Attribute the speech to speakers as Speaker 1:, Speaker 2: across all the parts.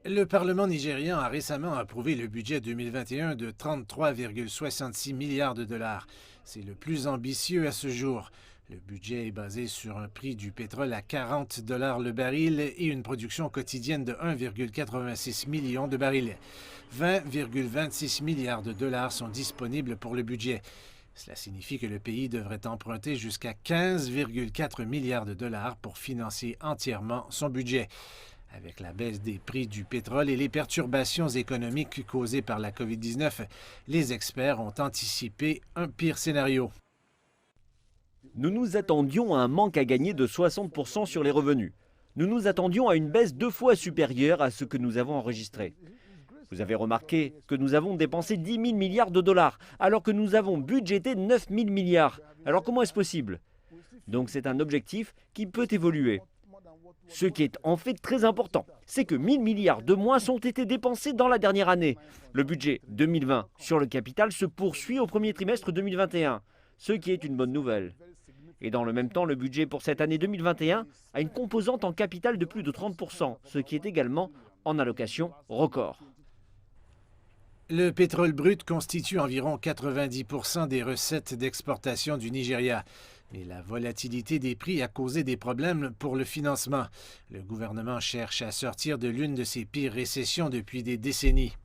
Speaker 1: Le Parlement nigérian a récemment approuvé le budget 2021 de 33,66 milliards de dollars. C'est le plus ambitieux à ce jour. Le budget est basé sur un prix du pétrole à 40 dollars le baril et une production quotidienne de 1,86 million de barils. 20,26 milliards de dollars sont disponibles pour le budget. Cela signifie que le pays devrait emprunter jusqu'à 15,4 milliards de dollars pour financer entièrement son budget. Avec la baisse des prix du pétrole et les perturbations économiques causées par la COVID-19, les experts ont anticipé un pire scénario.
Speaker 2: Nous nous attendions à un manque à gagner de 60% sur les revenus. Nous nous attendions à une baisse 2 fois supérieure à ce que nous avons enregistré. Vous avez remarqué que nous avons dépensé 10 000 milliards de dollars, alors que nous avons budgété 9 000 milliards. Alors comment est-ce possible? Donc c'est un objectif qui peut évoluer. Ce qui est en fait très important, c'est que 1 000 milliards de moins ont été dépensés dans la dernière année. Le budget 2020 sur le capital se poursuit au premier trimestre 2021, ce qui est une bonne nouvelle. Et dans le même temps, le budget pour cette année 2021 a une composante en capital de plus de 30%, ce qui est également en allocation record.
Speaker 1: Le pétrole brut constitue environ 90% des recettes d'exportation du Nigeria. Mais la volatilité des prix a causé des problèmes pour le financement. Le gouvernement cherche à sortir de l'une de ses pires récessions depuis des décennies.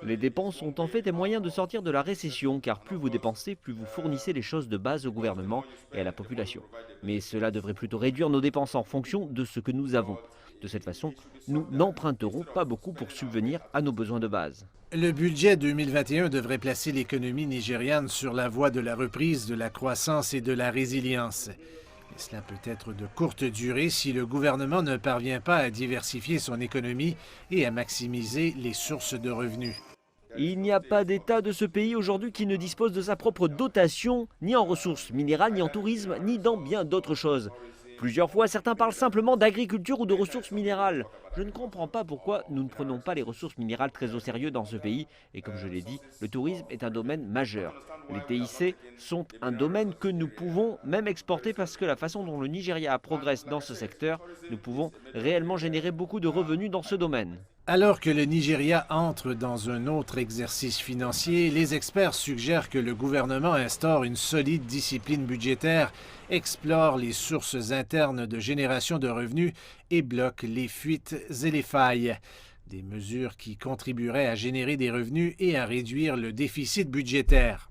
Speaker 2: Les dépenses sont en fait un moyen de sortir de la récession, car plus vous dépensez, plus vous fournissez les choses de base au gouvernement et à la population. Mais cela devrait plutôt réduire nos dépenses en fonction de ce que nous avons. De cette façon, nous n'emprunterons pas beaucoup pour subvenir à nos besoins de base.
Speaker 1: Le budget 2021 devrait placer l'économie nigériane sur la voie de la reprise, de la croissance et de la résilience. Mais cela peut être de courte durée si le gouvernement ne parvient pas à diversifier son économie et à maximiser les sources de revenus.
Speaker 2: Il n'y a pas d'État de ce pays aujourd'hui qui ne dispose de sa propre dotation, ni en ressources minérales, ni en tourisme, ni dans bien d'autres choses. Plusieurs fois, certains parlent simplement d'agriculture ou de ressources minérales. Je ne comprends pas pourquoi nous ne prenons pas les ressources minérales très au sérieux dans ce pays. Et comme je l'ai dit, le tourisme est un domaine majeur. Les TIC sont un domaine que nous pouvons même exporter parce que la façon dont le Nigeria progresse dans ce secteur, nous pouvons réellement générer beaucoup de revenus dans ce domaine.
Speaker 1: Alors que le Nigeria entre dans un autre exercice financier, les experts suggèrent que le gouvernement instaure une solide discipline budgétaire, explore les sources internes de génération de revenus et bloque les fuites et les failles. Des mesures qui contribueraient à générer des revenus et à réduire le déficit budgétaire.